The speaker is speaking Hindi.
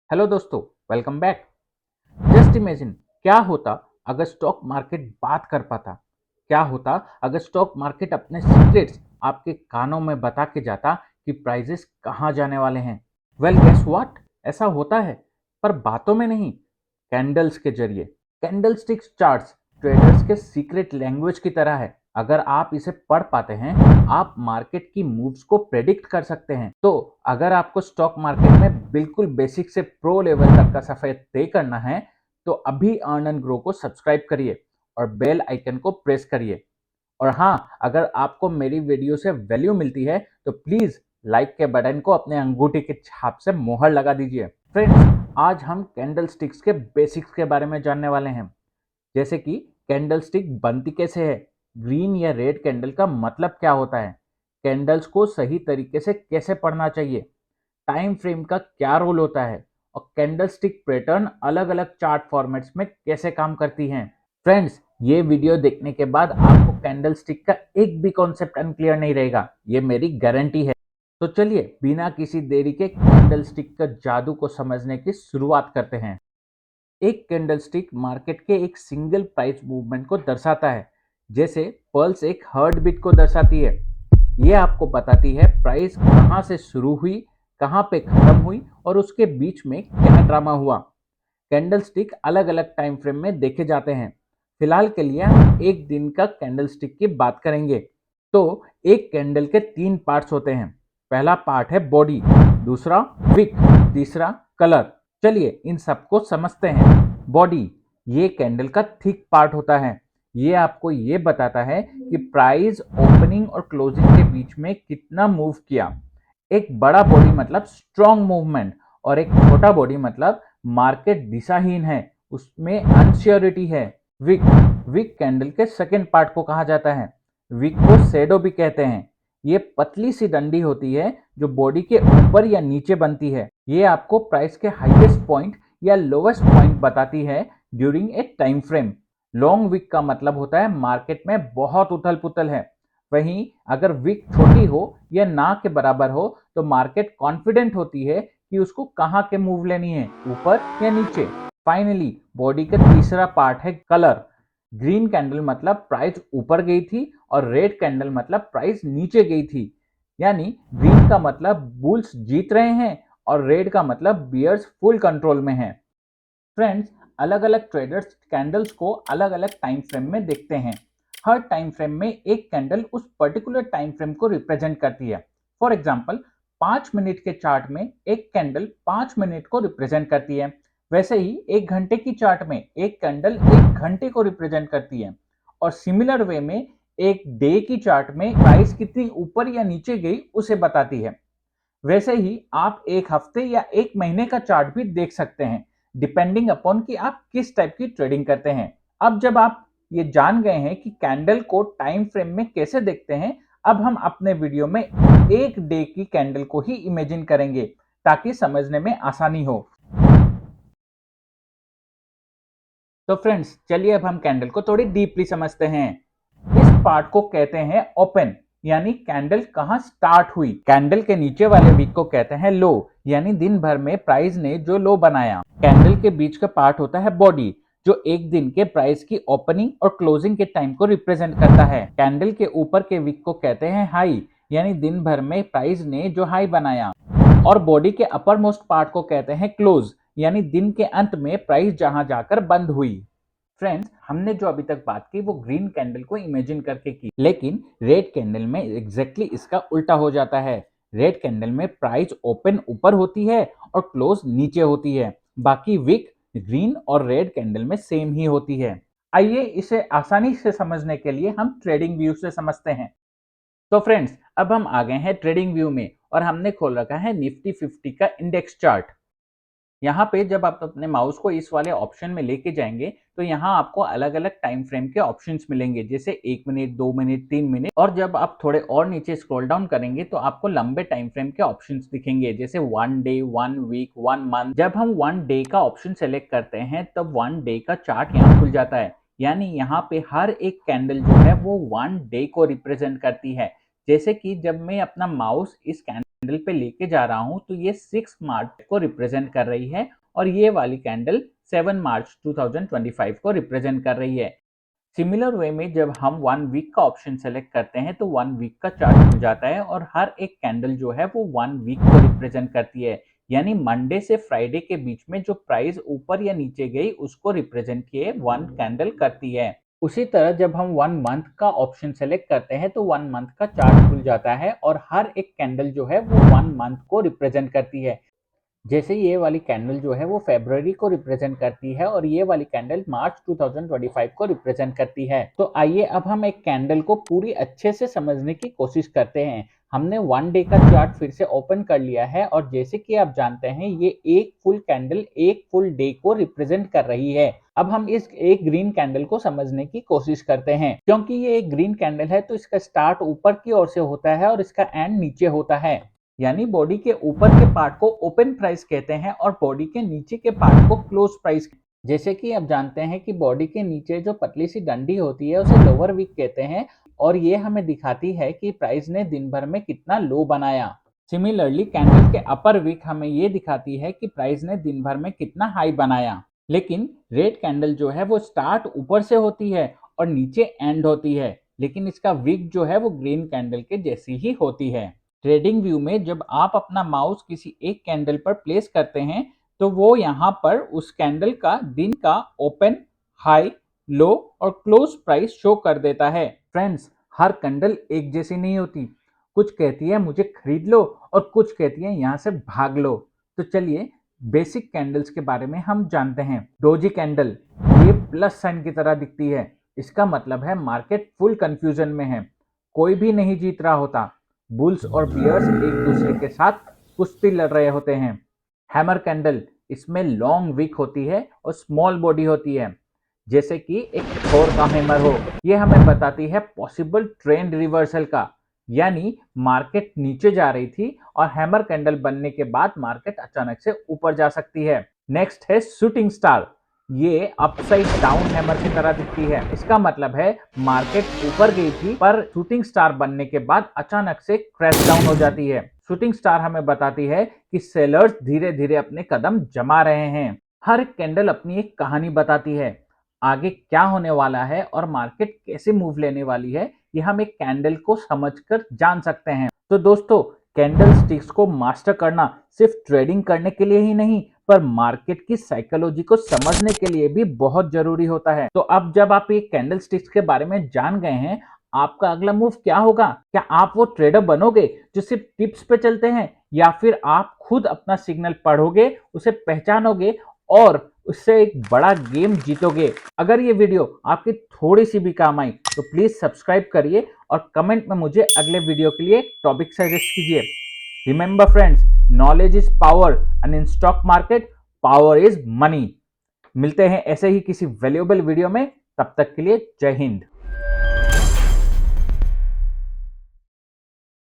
हेलो दोस्तों, वेलकम बैक। जस्ट इमेजिन क्या होता अगर स्टॉक मार्केट बात कर पाता। क्या होता अगर स्टॉक मार्केट अपने सीक्रेट्स आपके कानों में बता के जाता कि प्राइजेस कहाँ जाने वाले हैं। वेल गेस व्हाट, ऐसा होता है पर बातों में नहीं, कैंडल्स के जरिए। कैंडल स्टिक्स चार्ट्स ट्रेडर्स के सीक्रेट लैंग्वेज की तरह है। अगर आप इसे पढ़ पाते हैं, आप मार्केट की मूव्स को प्रेडिक्ट कर सकते हैं। तो अगर आपको स्टॉक मार्केट में बिल्कुल बेसिक से प्रो लेवल तक का सफर तय करना है, तो अभी अर्न एंड ग्रो को सब्सक्राइब करिए और बेल आइकन को प्रेस करिए। और हाँ, अगर आपको मेरी वीडियो से वैल्यू मिलती है तो प्लीज लाइक के बटन को अपने अंगूठे के छाप से मोहर लगा दीजिए। फ्रेंड्स, आज हम कैंडल स्टिक्स के बेसिक्स के बारे में जानने वाले हैं। जैसे कि कैंडल स्टिक बनती कैसे है, ग्रीन या रेड कैंडल का मतलब क्या होता है, कैंडल्स को सही तरीके से कैसे पढ़ना चाहिए, टाइम फ्रेम का क्या रोल होता है, और कैंडल स्टिक पैटर्न अलग अलग चार्ट फॉर्मेट्स में कैसे काम करती हैं। फ्रेंड्स, ये वीडियो देखने के बाद आपको कैंडल स्टिक का एक भी कॉन्सेप्ट अनक्लियर नहीं रहेगा, ये मेरी गारंटी है। तो चलिए बिना किसी देरी के कैंडल स्टिक का जादू को समझने की शुरुआत करते हैं। एक कैंडल स्टिक मार्केट के एक सिंगल प्राइस मूवमेंट को दर्शाता है, जैसे पल्स एक हार्ट बीट को दर्शाती है। ये आपको बताती है प्राइस कहाँ से शुरू हुई, कहाँ पे खत्म हुई और उसके बीच में क्या ड्रामा हुआ। कैंडल स्टिक अलग अलग टाइम फ्रेम में देखे जाते हैं। फिलहाल के लिए हम एक दिन का कैंडल स्टिक की बात करेंगे। तो एक कैंडल के तीन पार्ट्स होते हैं। पहला पार्ट है बॉडी, दूसरा विक, तीसरा कलर। चलिए इन सबको समझते हैं। बॉडी, ये कैंडल का थिक पार्ट होता है। ये आपको ये बताता है कि प्राइस ओपनिंग और क्लोजिंग के बीच में कितना मूव किया। एक बड़ा बॉडी मतलब स्ट्रॉन्ग मूवमेंट, और एक छोटा बॉडी मतलब मार्केट दिशाहीन है, उसमें अनश्योरिटी है। विक, विक कैंडल के सेकेंड पार्ट को कहा जाता है। विक को शेडो भी कहते हैं। ये पतली सी डंडी होती है जो बॉडी के ऊपर या नीचे बनती है। ये आपको प्राइस के हाईएस्ट पॉइंट या लोवेस्ट पॉइंट बताती है during a time frame. Long wick का मतलब होता है मार्केट में बहुत उथल पुथल है। वहीं अगर विक छोटी हो या ना के बराबर हो तो मार्केट कॉन्फिडेंट होती है कि उसको कहाँ के मूव लेनी है, ऊपर या नीचे। फाइनली बॉडी का तीसरा पार्ट है कलर। ग्रीन कैंडल मतलब प्राइस ऊपर गई थी और रेड कैंडल मतलब प्राइस नीचे गई थी। यानी ग्रीन का मतलब बुल्स जीत रहे हैं और रेड का मतलब बियर्स फुल कंट्रोल में हैं। फ्रेंड्स, अलग अलग ट्रेडर्स कैंडल्स को अलग अलग टाइम फ्रेम में देखते हैं। हर टाइम फ्रेम में एक कैंडल उस पर्टिकुलर टाइम फ्रेम को रिप्रेजेंट करती है। फॉर एग्जांपल, 5 मिनट के चार्ट में एक कैंडल 5 मिनट को रिप्रेजेंट करती है। वैसे ही 1 घंटे की चार्ट में एक कैंडल 1 घंटे को रिप्रेजेंट करती है। और सिमिलर वे में एक डे की चार्ट में प्राइस कितनी ऊपर या नीचे गई उसे बताती है। वैसे ही आप एक हफ्ते या एक महीने का चार्ट भी देख सकते हैं, डिपेंडिंग अपॉन कि आप किस टाइप की ट्रेडिंग करते हैं। अब जब आप ये जान गए हैं कि कैंडल को टाइम फ्रेम में कैसे देखते हैं, अब हम अपने वीडियो में एक डे की कैंडल को ही इमेजिन करेंगे ताकि समझने में आसानी हो। तो फ्रेंड्स, चलिए अब हम कैंडल को थोड़ी डीपली समझते हैं। इस पार्ट को कहते हैं ओपन, यानी कैंडल कहां स्टार्ट हुई। कैंडल के नीचे वाले वीक को कहते हैं लो, यानी दिन भर में प्राइस ने जो लो बनाया। कैंडल के बीच का पार्ट होता है बॉडी, जो एक दिन के प्राइस की ओपनिंग और क्लोजिंग के टाइम को रिप्रेजेंट करता है। कैंडल के ऊपर के वीक को कहते हैं हाई, यानी दिन भर में प्राइस ने जो हाई बनाया। और बॉडी के अपर मोस्ट पार्ट को कहते हैं क्लोज, यानी दिन के अंत में प्राइस जहां जाकर बंद हुई। फ्रेंड्स, हमने जो अभी तक बात की वो ग्रीन कैंडल को इमेजिन करके की, लेकिन रेड कैंडल में एग्जैक्टली इसका उल्टा हो जाता है। रेड कैंडल में प्राइस ओपन ऊपर होती है और क्लोज नीचे होती है। बाकी विक ग्रीन और रेड कैंडल में सेम ही होती है। आइए इसे आसानी से समझने के लिए हम ट्रेडिंग व्यू से समझते हैं। तो फ्रेंड्स, अब हम आ गए हैं ट्रेडिंग व्यू में और हमने खोल रखा है निफ्टी 50 का इंडेक्स चार्ट। यहाँ पे जब आप अपने माउस को इस वाले ऑप्शन में लेके जाएंगे तो यहाँ आपको अलग अलग टाइम फ्रेम के ऑप्शंस मिलेंगे, जैसे 1 मिनट, 2 मिनट, 3 मिनट। और जब आप थोड़े और नीचे स्क्रॉल डाउन करेंगे तो आपको लंबे टाइम फ्रेम के ऑप्शंस दिखेंगे, जैसे 1 डे, 1 वीक, 1 मंथ। जब हम 1 डे का ऑप्शन सेलेक्ट करते हैं तब 1 डे का चार्ट यहाँ खुल जाता है। यानी यहाँ पे हर एक कैंडल जो है वो 1 डे को रिप्रेजेंट करती है। जैसे कि जब मैं अपना माउस इस कैंडल कैंडल पे लेके जा रहा हूँ तो ये 6 मार्च को रिप्रेजेंट कर रही है और ये वाली कैंडल 7 मार्च 2025 को रिप्रेजेंट कर रही है। सिमिलर वे में जब हम 1 वीक का ऑप्शन सेलेक्ट करते हैं तो 1 वीक का चार्ट खुल जाता है और हर एक कैंडल जो है वो 1 वीक को रिप्रेजेंट करती है, यानी मंडे से फ्राइडे के बीच में जो प्राइस ऊपर या नीचे गई उसको रिप्रेजेंट किए 1 कैंडल करती है। उसी तरह जब हम 1 मंथ का ऑप्शन सेलेक्ट करते हैं तो 1 मंथ का चार्ट खुल जाता है और हर एक कैंडल जो है वो 1 मंथ को रिप्रेजेंट करती है। जैसे ये वाली कैंडल जो है वो फरवरी को रिप्रेजेंट करती है और ये वाली कैंडल मार्च 2025 को रिप्रेजेंट करती है। तो आइए अब हम एक कैंडल को पूरी अच्छे से समझने की कोशिश करते हैं। हमने 1 डे का चार्ट फिर से ओपन कर लिया है और जैसे कि आप जानते हैं ये एक फुल कैंडल एक फुल डे को रिप्रेजेंट कर रही है। अब हम इस एक ग्रीन कैंडल को समझने की कोशिश करते हैं। क्योंकि ये एक ग्रीन कैंडल है तो इसका स्टार्ट ऊपर की ओर से होता है और इसका एंड नीचे होता है, यानी बॉडी के ऊपर के पार्ट को ओपन प्राइस कहते हैं और बॉडी के नीचे के पार्ट को क्लोज प्राइस। जैसे कि आप जानते हैं कि बॉडी के नीचे जो पतली सी डंडी होती है उसे लोअर वीक कहते हैं और ये हमें दिखाती है कि प्राइस ने दिन भर में कितना लो बनाया। सिमिलरली कैंडल के अपर वीक हमें ये दिखाती है कि प्राइस ने दिन भर में कितना हाई बनाया। लेकिन रेड कैंडल जो है वो स्टार्ट ऊपर से होती है और नीचे एंड होती है, लेकिन इसका वीक जो है वो ग्रीन कैंडल के जैसी ही होती है। ट्रेडिंग व्यू में जब आप अपना माउस किसी एक कैंडल पर प्लेस करते हैं तो वो यहाँ पर उस कैंडल का दिन का ओपन, हाई, लो और क्लोज प्राइस शो कर देता है। फ्रेंड्स, हर कैंडल एक जैसी नहीं होती। कुछ कहती है मुझे खरीद लो और कुछ कहती है यहाँ से भाग लो। तो चलिए बेसिक कैंडल्स के बारे में हम जानते हैं। डोजी कैंडल, ये प्लस साइन की तरह दिखती है। इसका मतलब है मार्केट फुल कंफ्यूजन में है, कोई भी नहीं जीत रहा होता। बुल्स और बियर्स एक दूसरे के साथ कुश्ती लड़ रहे होते हैं। हैमर कैंडल, इसमें लॉन्ग विक होती है और स्मॉल बॉडी होती है, जैसे कि एक थोर का हैमर हो। ये हमें बताती है पॉसिबल ट्रेंड रिवर्सल का, यानी मार्केट नीचे जा रही थी और हैमर कैंडल बनने के बाद मार्केट अचानक से ऊपर जा सकती है। नेक्स्ट है शूटिंग स्टार, ये अपसाइड डाउन हैमर की तरह दिखती है। इसका मतलब है मार्केट ऊपर गई थी पर शूटिंग स्टार बनने के बाद अचानक से क्रैश डाउन हो जाती है। शूटिंग स्टार हमें बताती है कि सेलर्स धीरे धीरे अपने कदम जमा रहे हैं। हर एक कैंडल अपनी एक कहानी बताती है, आगे क्या होने वाला है और मार्केट कैसे मूव लेने वाली है, ये हम एक कैंडल को समझकर जान सकते हैं। तो दोस्तों, कैंडल स्टिक्स को मास्टर करना सिर्फ ट्रेडिंग करने के लिए ही नहीं पर मार्केट की साइकोलॉजी को समझने के लिए भी बहुत जरूरी होता है। तो अब जब आप ये कैंडल स्टिक्स के बारे में जान गए हैं, आपका अगला मूव क्या होगा? क्या आप वो ट्रेडर बनोगे जो सिर्फ टिप्स पे चलते हैं, या फिर आप खुद अपना सिग्नल पढ़ोगे, उसे पहचानोगे और उससे एक बड़ा गेम जीतोगे? अगर ये वीडियो आपकी थोड़ी सी भी काम आई तो प्लीज सब्सक्राइब करिए और कमेंट में मुझे अगले वीडियो के लिए टॉपिक सजेस्ट कीजिए। Remember friends, knowledge is power and in stock market power is money. मिलते हैं ऐसे ही किसी वैल्यूएबल वीडियो में, तब तक के लिए जय हिंद।